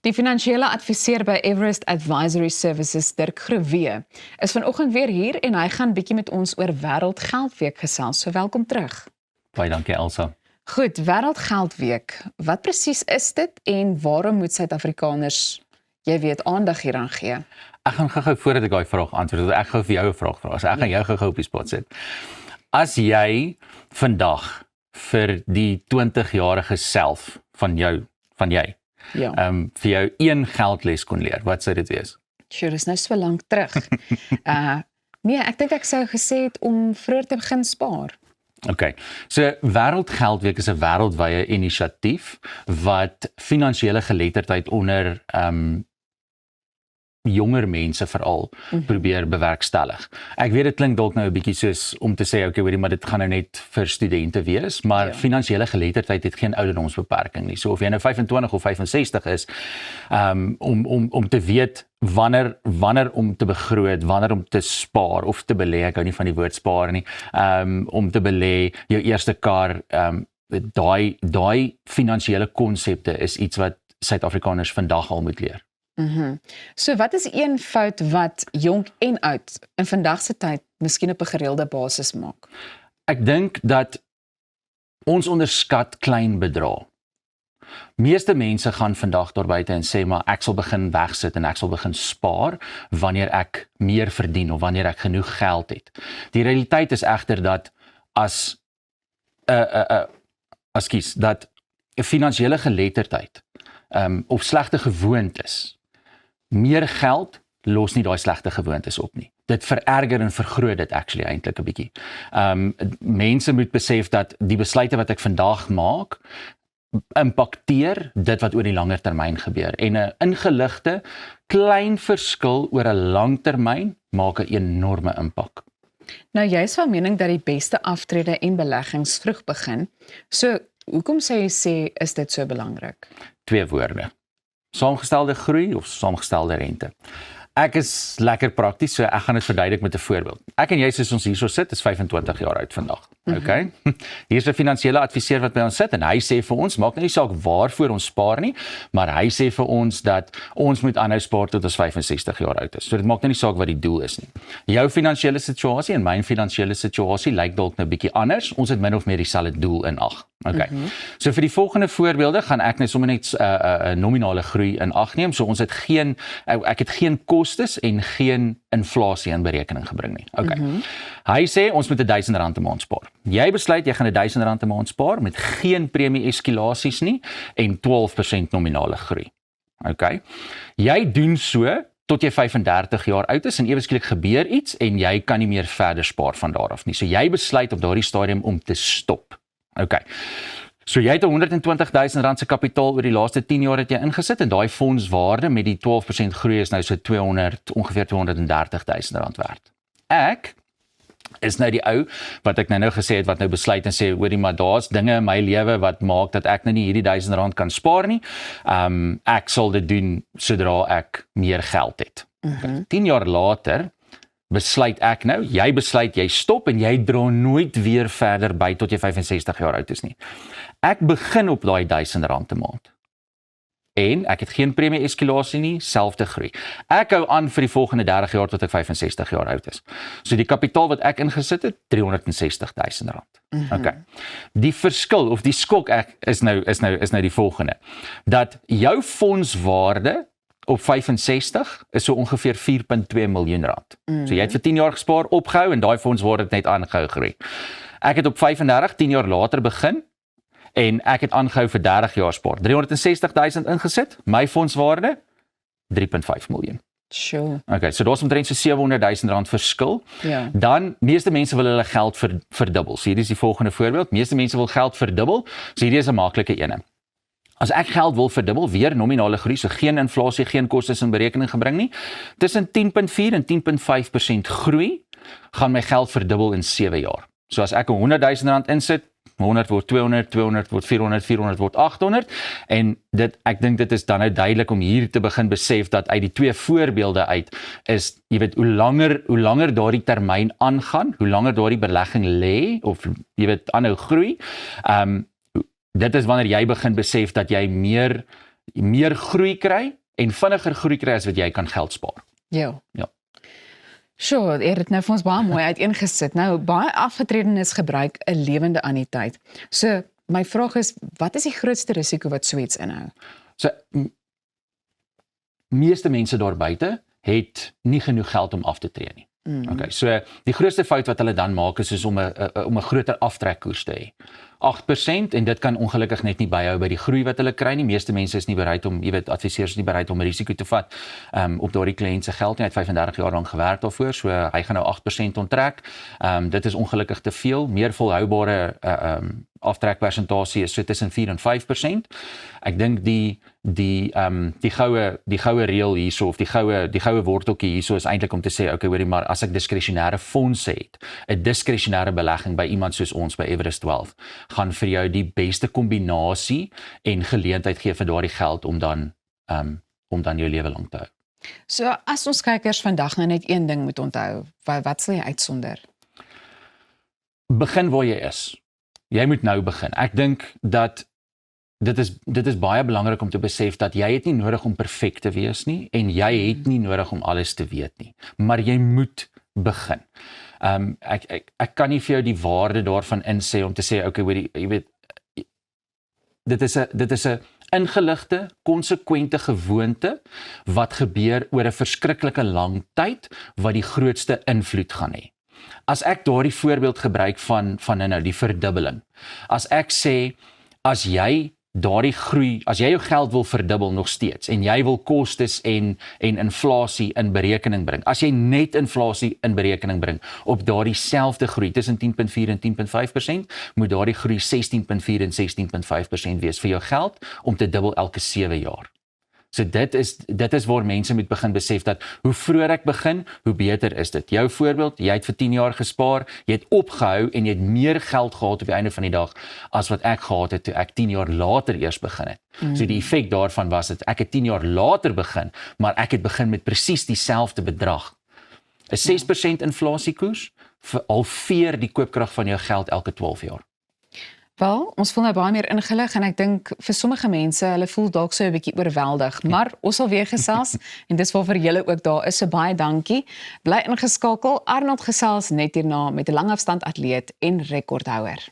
Die finansiële adviseur by Everest Advisory Services, Dirk Grewee, is vanoggend weer hier en hy gaan bietjie met ons oor Wêreldgeldweek gesels. So welkom terug. Baie dankie, Elsa. Goed, Wêreldgeldweek. Wat presies is dit en waarom moet Suid-Afrikaners, jy weet, aandag hieraan gee? Ek gaan gou voordat ek daai vraag antwoord, dat ek gou vir jou 'n vraag vra. So ek gaan jou gou op die spot sit. As jy vandag vir die 20-jarige self van jy, Ja. vir jou een geldles kon leer, wat sou dit wees? Sure, dis nou so lank terug. Nee, ek dink ek sou gesê het om vroeër te begin spaar. Okay. So Wêreldgeldweek is 'n wêreldwye inisiatief wat finansiële geletterdheid onder jonger mense veral probeer bewerkstellig. Ek weet dit klink dalk nou 'n bietjie soos om te sê okay, hoorie, maar dit gaan nou net vir studente wees, maar Ja. finansiële geletterdheid het geen ouderdomsbeperking nie. So of jy nou 25 of 65 is, om te weet wanneer om te begroot, wanneer om te spaar of te belê, ek hou nie van die woord spaar nie, om te belê, jou eerste kar, daai finansiële konsepte is iets wat Suid-Afrikaners vandag al moet leer. So wat is een fout wat jonk en oud in vandag se tyd miskien op 'n gereelde basis maak? Ek dink dat ons onderskat klein bedrae. Meeste mense gaan vandag daar buite en sê maar ek sal begin wegsit en ek sal begin spaar wanneer ek meer verdien of wanneer ek genoeg geld het. Die realiteit is egter dat dat 'n finansiële geletterdheid of slegte gewoontes, meer geld los nie daai slegte gewoontes op nie. Dit vererger en vergroot dit actually eintlik 'n bietjie. Mense moet besef dat die besluite wat ek vandag maak, impakteer dit wat oor die langer termyn gebeur. En 'n ingeligte klein verskil oor 'n lang termyn maak 'n enorme impak. Nou jy is van mening dat die beste aftrede en beleggings vroeg begin. So hoekom sê jy is dit so belangrik? 2 woorde. Saamgestelde groei of saamgestelde rente. Ek is lekker prakties, so ek gaan dit verduidelik met 'n voorbeeld. Ek en jy soos ons hierso sit, is 25 jaar oud vandag. Okay? Hier is 'n finansiële adviseur wat by ons sit en hy sê vir ons, maak nou nie saak waarvoor ons spaar nie, maar hy sê vir ons dat ons moet aanhou spaar tot ons 65 jaar oud is. So dit maak nou nie saak wat die doel is nie. Jou finansiële situasie en my finansiële situasie lyk dalk nou 'n bietjie anders. Ons het min of meer dieselfde doel in ag. Okay. So vir die volgende voorbeelde gaan ek net sommer net 'n nominale groei in ag neem. So ons het ek het geen kostes en geen inflasie in berekening gebring nie. Okay. Hy sê ons moet R1000 'n maand spaar. Jy besluit jy gaan R1000 'n maand spaar met geen premie eskalasies nie en 12% nominale groei. Okay. Jy doen so tot jy 35 jaar oud is en ewe skielik gebeur iets en jy kan nie meer verder spaar van daar af nie. So jy besluit op daardie stadium om te stop. Okay. So jy het R120,000 se kapitaal oor die laaste 10 jaar het jy ingesit en daai fondswaarde met die 12% groei is nou so ongeveer R230,000 werd. Ek is nou die ou wat ek nou gesê het wat nou besluit en sê hoorie maar daar's dinge in my lewe wat maak dat ek nou nie hierdie R1000 kan spaar nie. Ek sal dit doen sodra ek meer geld het. 10 jaar later besluit ek nou, jy besluit jy stop en jy dra nooit weer verder by tot jy 65 jaar oud is nie. Ek begin op daai R1000 'n maand. En ek het geen premie eskalasie nie, selfde groei. Ek hou aan vir die volgende 30 jaar tot ek 65 jaar oud is. So die kapitaal wat ek ingesit het, R360,000. Okay. Die verskil of die skok is nou die volgende. Dat jou fondswaarde op 65 is so ongeveer R4.2 miljoen. So jy het vir 10 jaar gespaar, opgehou en daai fondswaarde het net aangehou groei. Ek het op 35, 10 jaar later begin en ek het aangehou vir 30 jaar spaar. R360,000 ingesit, my fondswaarde R3.5 miljoen. Sure. Okay, so daar's omtrent so R700,000 verskil. Ja. Dan meeste mense wil hulle geld verdubbel. So hierdie is die volgende voorbeeld. Meeste mense wil geld verdubbel. So hierdie is 'n maklike ene. As ek geld wil verdubbel, weer nominale groei, so geen inflasie, geen kostes in berekening gebring nie, tussen 10.4 en 10.5% groei, gaan my geld verdubbel in 7 jaar. So as ek R100,000 insit, 100 word 200, 200 word 400, 400 word 800, en ek dink dit is dan nou duidelik om hier te begin besef dat uit die 2 voorbeelde uit is, jy weet, hoe langer daardie termyn aangaan, hoe langer daardie belegging lê, of jy weet, aanhou groei, dit is wanneer jy begin besef dat jy meer meer groei kry en vinniger groei kry as wat jy kan geld spaar. Ja. Ja. Sure, jy het dit nou vir ons baie mooi uiteengesit. Nou, baie afgetredenes gebruik 'n lewende anniteit. So, my vraag is, wat is die grootste risiko wat so iets inhou? So meeste mense daar buite het nie genoeg geld om af te tree nie. Okay, so die grootste fout wat hulle dan maak is om 'n groter aftrekkoers te hê. 8% en dit kan ongelukkig net nie byhou by die groei wat hulle kry nie. Meeste mense is nie bereid om, adviseurs is nie bereid om 'n risiko te vat op daardie kliënt se geld nie. Hy het 35 jaar lank gewerk daarvoor, so hy gaan nou 8% onttrek. Dit is ongelukkig te veel. Meer volhoubare aftrekpersentasie is so tussen 4 en 5%. Ek dink die goue reël hierso of die goue worteltjie hierso is eintlik om te sê, okay, hoorie, maar as ek diskresionêre fondse het, 'n diskresionêre belegging by iemand soos ons by Everest Wealth, gaan vir jou die beste kombinasie en geleentheid gee vir daardie geld om dan jou lewe lank te hou. So, as ons kykers vandag nou net een ding moet onthou, wat sal jy uitsonder? Begin waar jy is. Jy moet nou begin. Ek dink dat dit is baie belangrik om te besef dat jy het nie nodig om perfek te wees nie en jy het nie nodig om alles te weet nie, maar jy moet begin. Ek kan nie vir jou die waarde daarvan insê om te sê, okay, jy weet, dit is 'n ingeligte, konsekwente gewoonte wat gebeur oor 'n verskriklike lang tyd wat die grootste invloed gaan hê. As ek daardie voorbeeld gebruik van nou die verdubbeling. As ek sê, as jy daardie groei, as jy jou geld wil verdubbel nog steeds en jy wil kostes en inflasie in berekening bring. As jy net inflasie in berekening bring op daardie selfde groei tussen 10.4 en 10.5%, moet daardie groei 16.4 en 16.5% wees vir jou geld om te dubbel elke 7 jaar. So dit is waar mense moet begin besef dat hoe vroeër ek begin, hoe beter is dit. Jou voorbeeld, jy het vir 10 jaar gespaar, jy het opgehou en jy het meer geld gehad op die einde van die dag as wat ek gehad het toe ek 10 jaar later eers begin het. So die effek daarvan was dat ek het 10 jaar later begin, maar ek het begin met presies dieselfde bedrag. 'n 6% inflasiekoers halveer die koopkrag van jou geld elke 12 jaar. Wel, ons voel nou baie meer ingelig en ek dink vir sommige mense, hulle voel dalk so 'n bietjie oorweldig, maar ons sal weer gesels en dis waarvoor julle ook daar is, so baie dankie. Bly ingeskakel. Arnold gesels net hierna met 'n langafstand atleet en rekordhouer.